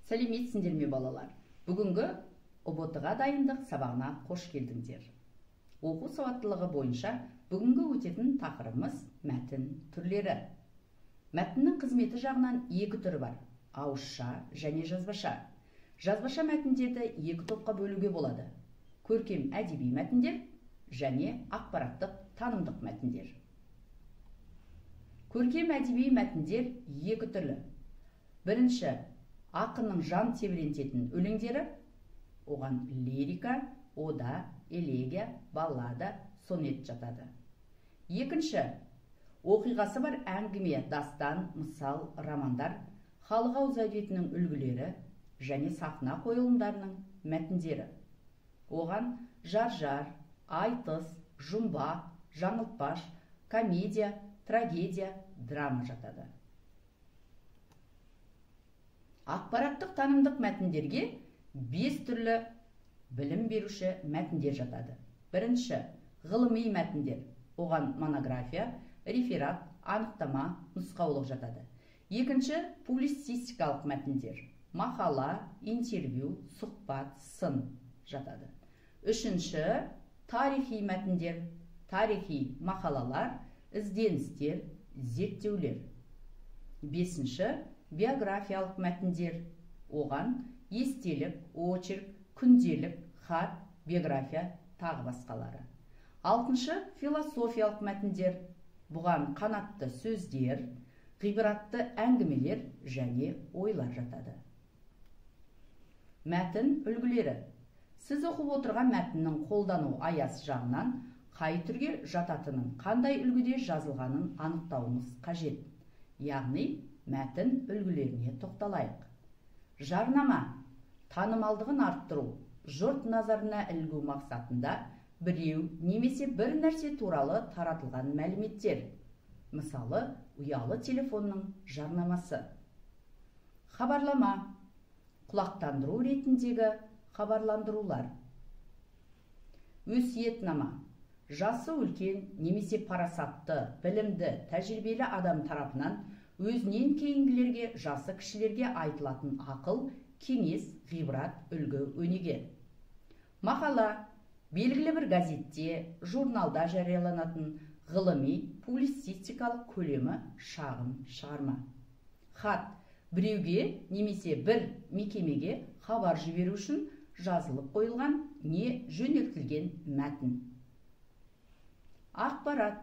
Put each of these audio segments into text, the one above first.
Сәлеметсіңдер ме балалар? Бүгінгі ұбт-ға дайындық сабағына қош келдіңдер. Оқу сауаттылығы бойынша бүгінгі өтетін тақырыбымыз мәтін түрлері. Мәтіннің қызметі жағынан екі түрі бар: ауызша және жазбаша. Жазбаша мәтіндерді екі топқа бөлуге болады: көркем әдеби мәтіндер және ақпараттық танымдық мәтіндер. Көркем әдеби мәтіндер екі түрлі. Бірінші, ақынның жан тебірентетін өлеңдері, оған лирика, ода, элегия, баллада, сонет жатады. Екінші, оқиғасы бар әңгіме, дастан, мысал, романдар, халық ауыз әдебиетінің үлгілері және сахна қойылымдарының мәтіндері. Оған жар-жар, айтыс, жұмбақ, жаңылтпаш, комедия, трагедия, драма жатады. Ақпараттық танымдық мәтіндерге 5 түрлі білім беруші мәтіндер жатады. Бірінші, ғылыми мәтіндер. Оған монография, реферат, анықтама, нұсқаулық жатады. Екінші, публицистикалық мәтіндер. Мақала, интервью, сұхбат, сын жатады. Үшінші, тарихи мәтіндер. Тарихи мақалалар, ізденістер, зерттеулер. Бесінші, биографиялық мәтіндер. Оған естелік, очерк, күнделік, хат, биография, тағы басқалары. Алтыншы, философиялық мәтіндер. Бұған қанатты сөздер, ғибратты әңгімелер және ойлар жатады. Мәтін үлгілері. Сіз оқып отырған мәтіннің қолдану аясы жағынан қай түрге жататынын, қандай үлгіде жазылғанын анықтауымыз қажет. Яғни, мәтін үлгілеріне тоқталайық. Жарнама. Танымалдығын арттыру, жұрт назарына ілігу мақсатында біреу немесе бір нәрсе туралы таратылған мәліметтер. Мысалы, ұялы телефонның жарнамасы. Хабарлама. Құлақтандыру ретіндегі хабарландырулар. Өсиетнама. Жасы үлкен немесе парасатты, білімді, тәжірибелі адам тарапынан өзінен кейінгілерге, жасы кішілерге айтылатын ақыл, кеңес, ғибрат, үлгі, өнеге. Мақала. Белгілі бір газетте, журналда жарияланатын ғылыми, публицистикалық көлемі шағын шығарма. Хат. Біреуге немесе бір мекемеге хабар жіберу үшін жазылып қойылған не жөнелтілген мәтін. Ақпарат.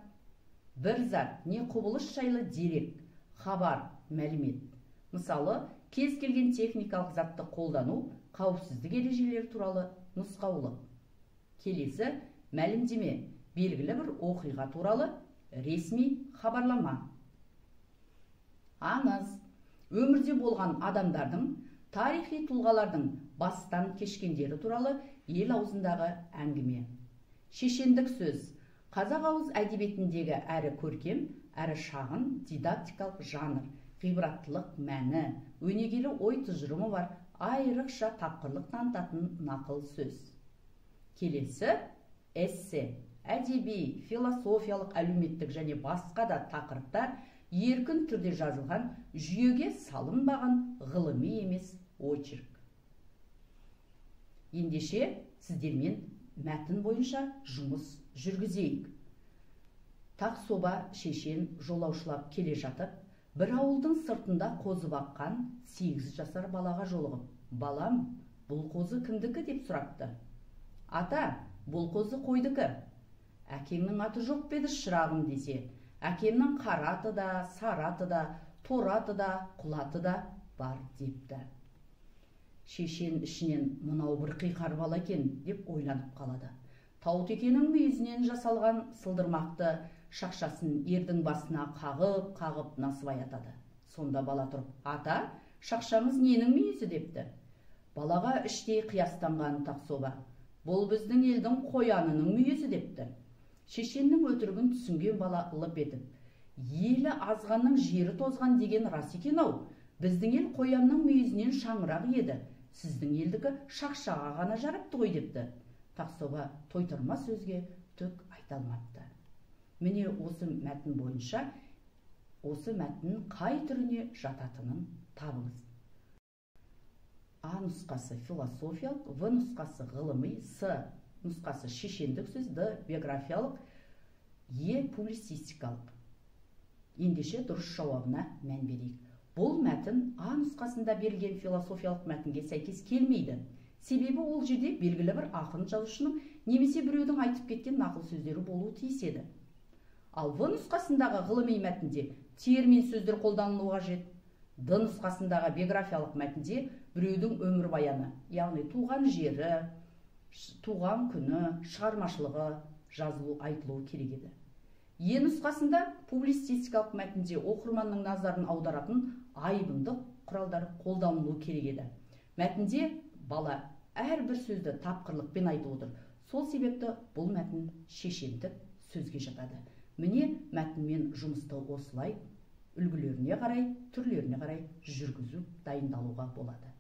Бір зат не құбылыс жайлы дерек, хабар, мәлімет. Мысалы, кез келген техникалық затты қолдану, қауіпсіздік ережелері туралы нұсқаулық. Келесі, мәлімдеме, белгілі бір оқиға туралы ресми хабарлама. Аңыз. Өмірде болған адамдардың, тарихи тұлғалардың бастан кешкендері туралы ел аузындағы әңгіме. Шешендік сөз. Қазақ ауыз әдебиетіндегі әрі көркем, әрі шағын дидактикалық жанр, ғибраттылық мәні, өнегелі ой тұжырымы бар, айрықша тапқырлық танытатын нақыл сөз. Келесі, эссе. Әдеби, философиялық, әлеуметтік және басқа да тақырыптар еркін түрде жазылған, жүйеге салынбаған ғылыми емес очерк. Ендеше сіздермен мәтін бойынша жұмыс жүргізейік. Тақсоба шешен жолаушылап келе жатып, бір ауылдың сыртында қозы баққан 8 жасар балаға жолығып, «Балам, бұл қозы кімдікі?» деп сұрапты. «Ата, бұл қозы қойдікі». «Әкеңнің аты жоқ беді шырағым?» десе, «Әкемнің қара аты да, сары аты да, торы аты да, құла аты да бар» депті. Шешен ішінен «Мынау бір қиқар бала екен» деп ойланып қалады. Таутекенің мүйізінен жасалған сылдырмақты шақшасын ердің басына қағып насыбай атады. Сонда бала тұрып: «Ата, шақшаңыз ненің мүйізі?» депті. Балаға іштей қиястанған Тақсоба: «Бұл біздің елдің қоянының мүйізі» депті. Шешеннің өтірігін түсінген бала лып етіп: «Елі азғанның жері тозған деген рас екен-ау. Біздің ел қоянның мүйізінен шаңырақ еді. Сіздің елдікі шақшаға ғана жарапты ғой» депті. Тақсоба тойтарма сөзге түк айта алмапты. Міне осы мәтін бойынша осы мәтіннің қай түріне жататынын табыңыз. нұсқасы философиялық, В нұсқасы ғылыми, С нұсқасы шешендік сөз, Д биографиялық, Е публицистикалық. Ендеше дұрыс жауабына мән берейік. Бұл мәтін А нұсқасында берілген философиялық мәтінге сәйкес келмейді. Себебі ол жерде белгілі бір ақын жазушының немесе біреудің айтып кеткен нақыл сөздері болуы тиіс еді. Ал В нұсқасындағы ғылыми мәтінде термин сөздер қолданылуы қажет. Д нұсқасындағы биографиялық мәтінде біреудің өмірбаяны, яғни туған жері, туған күні, шығармашылығы жазылу, айтылуы керек еді. Е нұсқасында публицистикалық мәтінде оқырманның назарын аударатын айбындық құралдар қолданылуы керек еді. Мәтінде бала әрбір сөзді тапқырлықпен айтып отыр. Сол себепті бұл мәтін шешендік сөзге жатады. Міне мәтінмен жұмысты осылай үлгілеріне қарай, түрлеріне қарай жүргізу, дайындалуға болады.